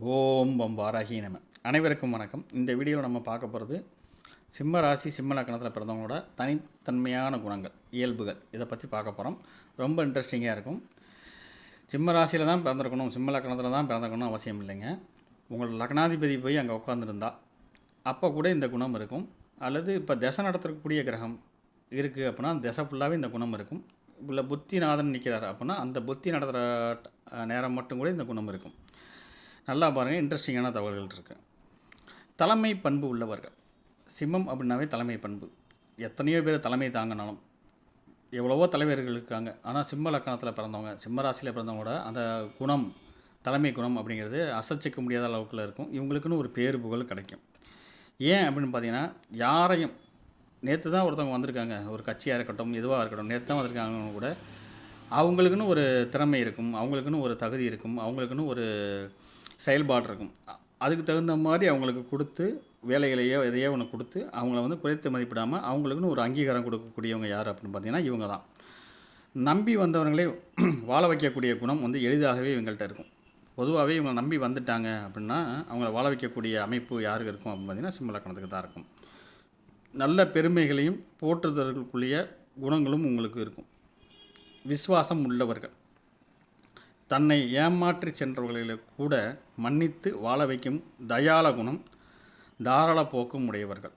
ஓம் வாராகி நம. அனைவருக்கும் வணக்கம். இந்த வீடியோவில் நம்ம பார்க்க போகிறது சிம்ம ராசி சிம்ம லக்கணத்தில் பிறந்தவங்களோட தனித்தன்மையான குணங்கள், இயல்புகள், இதை பற்றி பார்க்க போகிறோம். ரொம்ப இன்ட்ரெஸ்டிங்காக இருக்கும். சிம்ம ராசியில் தான் பிறந்திருக்கணும், சிம்ம லக்கணத்தில் தான் பிறந்திருக்கணும் அவசியம் இல்லைங்க. உங்களோட லக்னாதிபதி போய் அங்கே உட்காந்துருந்தா அப்போ கூட இந்த குணம் இருக்கும். அல்லது இப்போ திசை நடத்தக்கூடிய கிரகம் இருக்குது அப்படின்னா திசை ஃபுல்லாகவே இந்த குணம் இருக்கும். இல்லை புத்திநாதன் நிற்கிறார் அப்படின்னா அந்த புத்தி நடத்துகிற நேரம் மட்டும் கூட இந்த குணம் இருக்கும். நல்லா பாருங்கள், இன்ட்ரெஸ்டிங்கான தகவல்கள் இருக்குது. தலைமை பண்பு உள்ளவர்கள். சிம்மம் அப்படின்னாவே தலைமை பண்பு. எத்தனையோ பேர் தலைமை தாங்கினாலும் எவ்வளவோ தலைவர்கள் இருக்காங்க. ஆனால் சிம்ம லக்கணத்தில் பிறந்தவங்க, சிம்ம ராசியில் பிறந்தவங்களோட அந்த குணம், தலைமை குணம் அப்படிங்கிறது அசைச்சிக்க முடியாத அளவுக்குள்ள இருக்கும். இவங்களுக்குன்னு ஒரு பேரு புகழ் கிடைக்கும். ஏன் அப்படின்னு பார்த்தீங்கன்னா, யாரையும் நேற்று தான் ஒருத்தவங்க வந்திருக்காங்க, ஒரு கட்சியாக இருக்கட்டும் எதுவாக இருக்கட்டும், நேற்று தான் வந்திருக்காங்க கூட அவங்களுக்குன்னு ஒரு திறமை இருக்கும், அவங்களுக்குன்னு ஒரு தகுதி இருக்கும், அவங்களுக்குன்னு ஒரு செயல்பாடு இருக்கும். அதுக்கு தகுந்த மாதிரி அவங்களுக்கு கொடுத்து வேலைகளையோ எதையோ ஒன்று கொடுத்து அவங்கள வந்து குறைத்து மதிப்பிடாமல் அவங்களுக்குன்னு ஒரு அங்கீகாரம் கொடுக்கக்கூடியவங்க யார் அப்படின்னு பார்த்தீங்கன்னா இவங்க தான். நம்பி வந்தவங்களே வாழ வைக்கக்கூடிய குணம் வந்து எளிதாகவே இவங்கள்ட்ட இருக்கும். பொதுவாகவே இவங்க நம்பி வந்துட்டாங்க அப்படின்னா அவங்கள வாழ வைக்கக்கூடிய அமைப்பு யாருக்கு இருக்கும் அப்படின்னு பார்த்தீங்கன்னா சிம்ம லக்கணத்துக்கு தான் இருக்கும். நல்ல பெருமைகளையும் போற்றுதலுக்குரிய குணங்களும் உங்களுக்கு இருக்கும். விசுவாசம் உள்ளவர்கள். தன்னை ஏமாற்றி சென்றவர்களை கூட மன்னித்து வாழ வைக்கும் தயாள குணம், தாராள போக்கும் உடையவர்கள்.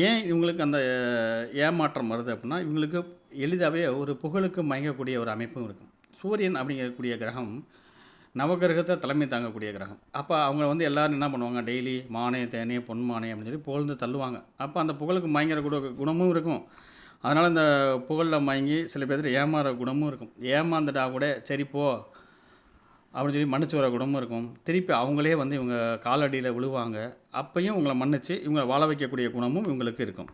ஏன் இவங்களுக்கு அந்த ஏமாற்றம் வருது அப்படின்னா இவங்களுக்கு எளிதாகவே ஒரு புகழுக்கு மயங்கக்கூடிய ஒரு அமைப்பும் இருக்கும். சூரியன் அப்படிங்கக்கூடிய கிரகம் நவகிரகத்தை தலைமை தாங்கக்கூடிய கிரகம். அப்போ அவங்க வந்து எல்லோரும் என்ன பண்ணுவாங்க, டெய்லி மானே தேனே பொன்மானே அப்படின்னு சொல்லி புகழ்ந்து தள்ளுவாங்க. அப்போ அந்த புகழுக்கு மயங்கிற குணமும் இருக்கும். அதனால் இந்த புகழில் மயங்கி சில பேர் ஏமாற குணமும் இருக்கும். ஏமாந்துட்டா கூட சரி போ அப்படின்னு சொல்லி மன்னிச்சு வர குணமும் இருக்கும். திருப்பி அவங்களே வந்து இவங்க காலடியில் விழுவாங்க. அப்பையும் இவங்களை மன்னித்து இவங்களை வாழ வைக்கக்கூடிய குணமும் இவங்களுக்கு இருக்கும்.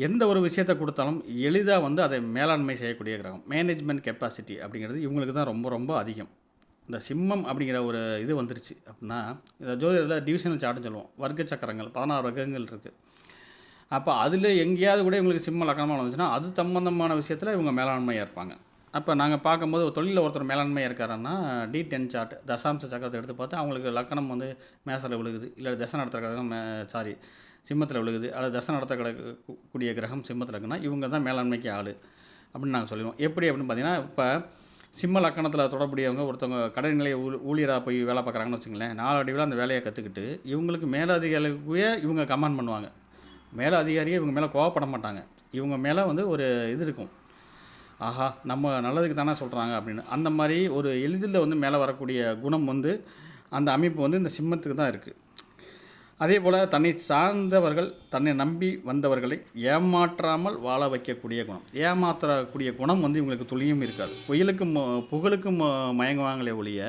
எந்த ஒரு விஷயத்தை கொடுத்தாலும் எளிதாக வந்து அதை மேலாண்மை செய்யக்கூடிய கிரகம். மேனேஜ்மெண்ட் கெப்பாசிட்டி அப்படிங்கிறது இவங்களுக்கு தான் ரொம்ப ரொம்ப அதிகம். இந்த சிம்மம் அப்படிங்கிற ஒரு இது வந்துருச்சு அப்படின்னா இந்த ஜோதிடத்தில் டிவிஷனல் சார்ட்னு சொல்லுவோம். வர்க்க சக்கரங்கள் 16 வர்க்கங்கள் இருக்குது. அப்போ அதில் எங்கேயாவது கூட இவங்களுக்கு சிம்ம லக்கணமாக வந்துச்சுன்னா அது சம்பந்தமான விஷயத்தில் இவங்க மேலாண்மையாக இருப்பாங்க. அப்போ நாங்கள் பார்க்கும்போது ஒரு தொழிலில் ஒருத்தர் மேலாண்மையாக இருக்காருன்னா D10 சார்ட் தசாம்ச சக்கரத்தை எடுத்து பார்த்து அவங்களுக்கு லக்கணம் வந்து மேசத்தில் விழுகுது, இல்லை தசை நடத்துகிற கிரகம் சிம்மத்தில் விழுகுது, அல்லது தசை நடத்த கூடிய கிரகம் சிம்மத்தில் இருக்குன்னா இவங்க தான் மேலாண்மைக்கு ஆள் அப்படின்னு நாங்கள் சொல்லுவோம். எப்படி அப்படின்னு பார்த்தீங்கன்னா, இப்போ சிம்ம லக்கணத்தில் தொடர்புடையவங்க ஒருத்தவங்க கடைநிலை ஊழியராக போய் வேலை பார்க்குறாங்கன்னு வச்சுங்களேன், நாளடைவில் அந்த வேலையை கற்றுக்கிட்டு இவங்களுக்கு மேலதிகாரிகளுக்குவே இவங்க கமாண்ட் பண்ணுவாங்க. மேலே அதிகாரியே இவங்க மேலே கோவப்பட மாட்டாங்க. இவங்க மேலே வந்து ஒரு இது இருக்கும், ஆஹா நம்ம நல்லதுக்கு தானே சொல்கிறாங்க அப்படின்னு. அந்த மாதிரி ஒரு எளிதில் வந்து மேலே வரக்கூடிய குணம் வந்து அந்த அமைப்பு வந்து இந்த சிம்மத்துக்கு தான் இருக்குது. அதே போல் தன்னை சார்ந்தவர்கள் தன்னை நம்பி வந்தவர்களை ஏமாற்றாமல் வாழ வைக்கக்கூடிய குணம். ஏமாற்றக்கூடிய குணம் வந்து இவங்களுக்கு துளியும் இருக்காது. புகழுக்கும் மயங்குவாங்களே ஒழிய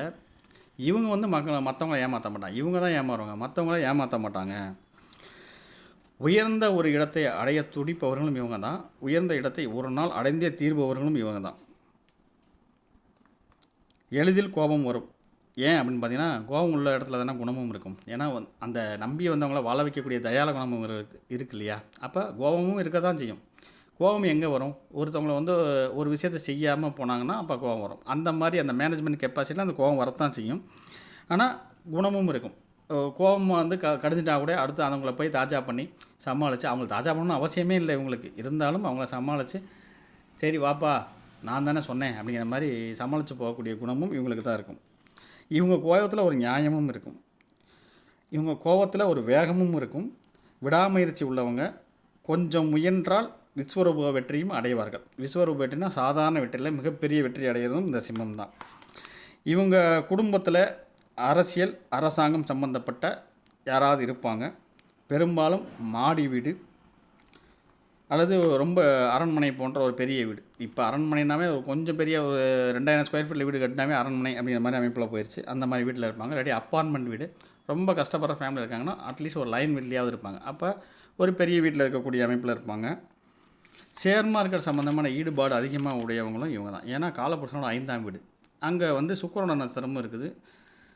இவங்க வந்து மற்றவங்கள ஏமாற்ற மாட்டாங்க. இவங்க தான் ஏமாறுவாங்க, மற்றவங்கள ஏமாற்ற மாட்டாங்க. உயர்ந்த ஒரு இடத்தை அடைய துடிப்பவர்களும் இவங்க தான். உயர்ந்த இடத்தை ஒரு நாள் அடைந்தே தீர்ப்பவர்களும் இவங்க தான். எளிதில் கோபம் வரும். ஏன் அப்படின்னு பார்த்தீங்கன்னா, கோபம் உள்ள இடத்துல தானே குணமும் இருக்கும். ஏன்னா அந்த நம்பி வந்தவங்கள வாழ வைக்கக்கூடிய தயால குணமும் இருக்கு இல்லையா. அப்போ கோபமும் இருக்க தான் செய்யும். கோபம் எங்கே வரும்? ஒருத்தவங்களை வந்து ஒரு விஷயத்தை செய்யாமல் போனாங்கன்னா அப்போ கோபம் வரும். அந்த மாதிரி அந்த மேனேஜ்மெண்ட் கெப்பாசிட்டியில் அந்த கோபம் வரத்தான் செய்யும். ஆனால் குணமும் இருக்கும். கோபம் வந்து கடிஞ்சிட்டா கூட அடுத்து அவங்கள போய் தாஜா பண்ணி சமாளித்து, அவங்களுக்கு தாஜா பண்ணணும்னு அவசியமே இல்லை இவங்களுக்கு. இருந்தாலும் அவங்கள சமாளித்து சரி வாப்பா நான் தானே சொன்னேன் அப்படிங்கிற மாதிரி சமாளித்து போகக்கூடிய குணமும் இவங்களுக்கு தான் இருக்கும். இவங்க கோபத்தில் ஒரு நியாயமும் இருக்கும். இவங்க கோபத்தில் ஒரு வேகமும் இருக்கும். விடாமுயற்சி உள்ளவங்க. கொஞ்சம் முயன்றால் விஸ்வரூப வெற்றியும் அடைவார்கள். விஸ்வரூப வெற்றினா சாதாரண வெற்றியில் மிகப்பெரிய வெற்றி அடைகிறதும் இந்த சிம்மம் தான். இவங்க குடும்பத்தில் அரசியல் அரசாங்கம் சம்பந்தப்பட்ட யாராவது இருப்பாங்க. பெரும்பாலும் மாடி வீடு அல்லது ரொம்ப அரண்மனை போன்ற ஒரு பெரிய வீடு. இப்போ அரண்மனைனாவே ஒரு கொஞ்சம் பெரிய ஒரு 2000 ஸ்கொயர் ஃபீட்டில் வீடு கட்டினாவே அரண்மனை அப்படிங்கிற மாதிரி அமைப்பில் போயிடுச்சு. அந்த மாதிரி வீட்டில் இருப்பாங்க. இல்லாட்டி அப்பார்ட்மெண்ட் வீடு. ரொம்ப கஷ்டப்படுற ஃபேமிலி இருக்காங்கன்னா அட்லீஸ்ட் ஒரு லைன் வீட்லேயாவது இருப்பாங்க. அப்போ ஒரு பெரிய வீட்டில் இருக்கக்கூடிய அமைப்பில் இருப்பாங்க. ஷேர் மார்க்கெட் சம்மந்தமான ஈடுபாடு அதிகமாக உடையவங்களும் இவங்க தான். ஏன்னா காலப்புருஷனோட 5ஆம் வீடு அங்கே வந்து சுக்கிரனோட நட்சத்திரமும் இருக்குது,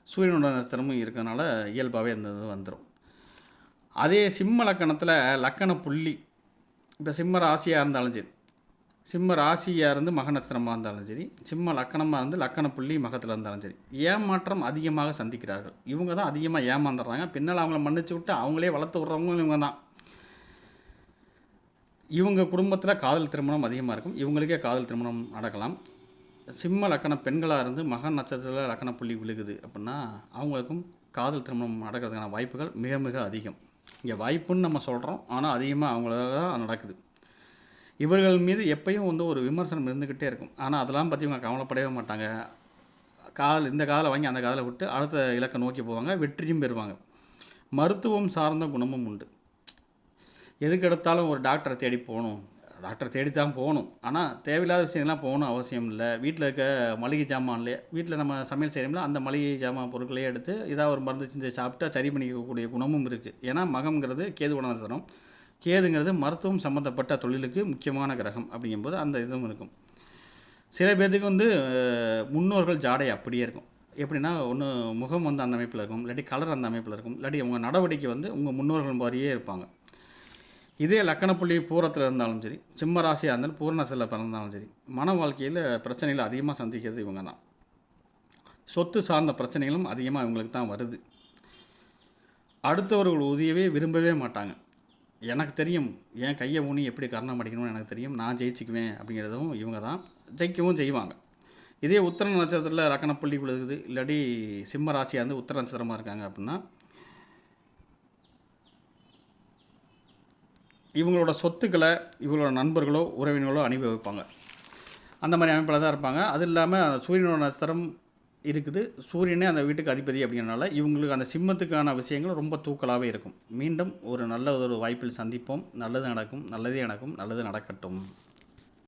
சூரியனோட நட்சத்திரமும் இருக்கிறதுனால இயல்பாகவே இந்த இது வந்துடும். அதே சிம்ம லக்கணத்தில் லக்கண புள்ளி, இப்போ சிம்ம ராசியாக இருந்தாலும் சரி, சிம்ம ராசியாக இருந்து மக நட்சத்திரமாக இருந்தாலும் சரி, சிம்ம லக்கணமாக இருந்து லக்கண புள்ளி மகத்தில் இருந்தாலும் சரி, ஏமாற்றம் அதிகமாக சந்திக்கிறார்கள். இவங்க தான் அதிகமாக ஏமாந்துடுறாங்க. பின்னால் அவங்கள மன்னிச்சு விட்டு அவங்களே வளர்த்து விட்றவங்களும் இவங்க தான். இவங்க குடும்பத்தில் காதல் திருமணம் அதிகமாக இருக்கும். இவங்களுக்கே காதல் திருமணம் நடக்கலாம். சிம்ம லக்கண பெண்களாக இருந்து மக நட்சத்திரத்தில் லக்கண புள்ளி விழுகுது அப்படின்னா அவங்களுக்கும் காதல் திருமணம் நடக்கிறதுக்கான வாய்ப்புகள் மிக மிக அதிகம். இங்கே வாய்ப்புன்னு நம்ம சொல்கிறோம், ஆனால் அதிகமாக அவங்களால தான் நடக்குது. இவர்கள் மீது எப்பயும் ஒரு விமர்சனம் இருந்துக்கிட்டே இருக்கும். ஆனால் அதெல்லாம் பற்றி இவங்க கவலைப்படவே மாட்டாங்க. இந்த காதில் வாங்கி அந்த காதில் விட்டு அடுத்த இலக்கை நோக்கி போவாங்க, வெற்றியும் பெறுவாங்க. மருத்துவம் சார்ந்த குணமும் உண்டு. எதுக்கு எடுத்தாலும் ஒரு டாக்டரை தேடி போகணும், டாக்டரை தேடி தான் போகணும். ஆனால் தேவையில்லாத விஷயங்கள்லாம் போகணும் அவசியம் இல்லை. வீட்டில் இருக்க மளிகை ஜாமான்லேயே, வீட்டில் நம்ம சமையல் செய்யணும்ல, அந்த மளிகை ஜாமான் பொருட்களையே எடுத்து ஏதாவது ஒரு மருந்து செஞ்சு சாப்பிட்டா சரி பண்ணிக்கக்கூடிய குணமும் இருக்குது. ஏன்னா மகம்ங்கிறது கேது நட்சத்திரம். கேதுங்கிறது மருத்துவம் சம்மந்தப்பட்ட தொழிலுக்கு முக்கியமான கிரகம். அப்படிங்கும்போது அந்த இதுவும் இருக்கும். சில பேர்த்துக்கு முன்னோர்கள் ஜாடை அப்படியே இருக்கும். எப்படின்னா ஒன்று முகம் அந்த அமைப்பில் இருக்கும், இல்லாட்டி கலர் அந்த அமைப்பில் இருக்கும், இல்லாட்டி உங்கள் நடவடிக்கை உங்கள் முன்னோர்கள் மாதிரியே இருப்பாங்க. இதே லக்கணப்புள்ளி பூரத்தில் இருந்தாலும் சரி, சிம்ம ராசியாக இருந்தாலும் பூர்ணசில் பிறந்தாலும் சரி, மன வாழ்க்கையில் பிரச்சனைகள் அதிகமாக சந்திக்கிறது இவங்க தான். சொத்து சார்ந்த பிரச்சனைகளும் அதிகமாக இவங்களுக்கு தான் வருது. அடுத்தவர்கள் உதவியவே விரும்பவே மாட்டாங்க. எனக்கு தெரியும், என் கையை ஊனி எப்படி கர்ணம் அடிக்கணும்னு எனக்கு தெரியும், நான் ஜெயிச்சுக்குவேன் அப்படிங்கிறதும் இவங்க தான். ஜெயிக்கவும் செய்வாங்க. இதே உத்திர நட்சத்திரத்தில் லக்கணப்புள்ளி விழுகுது, இல்லாட்டி சிம்ம ராசியாக இருந்து உத்திர நட்சத்திரமாக இருக்காங்க அப்படின்னா இவங்களோட சொத்துக்களை இவங்களோட நண்பர்களோ உறவினர்களோ அனுபவிப்பாங்க. அந்த மாதிரி அமைப்பில் தான் இருப்பாங்க. அது இல்லாமல் சூரியனோட நட்சத்திரம் இருக்குது. சூரியனே அந்த வீட்டுக்கு அதிபதி அப்படிங்கிறனால இவங்களுக்கு அந்த சிம்மத்துக்கான விஷயங்கள் ரொம்ப தூக்கலாகவே இருக்கும். மீண்டும் ஒரு நல்ல ஒரு வாய்ப்பில் சந்திப்போம். நல்லது நடக்கும், நல்லதே நடக்கும், நல்லது நடக்கட்டும்.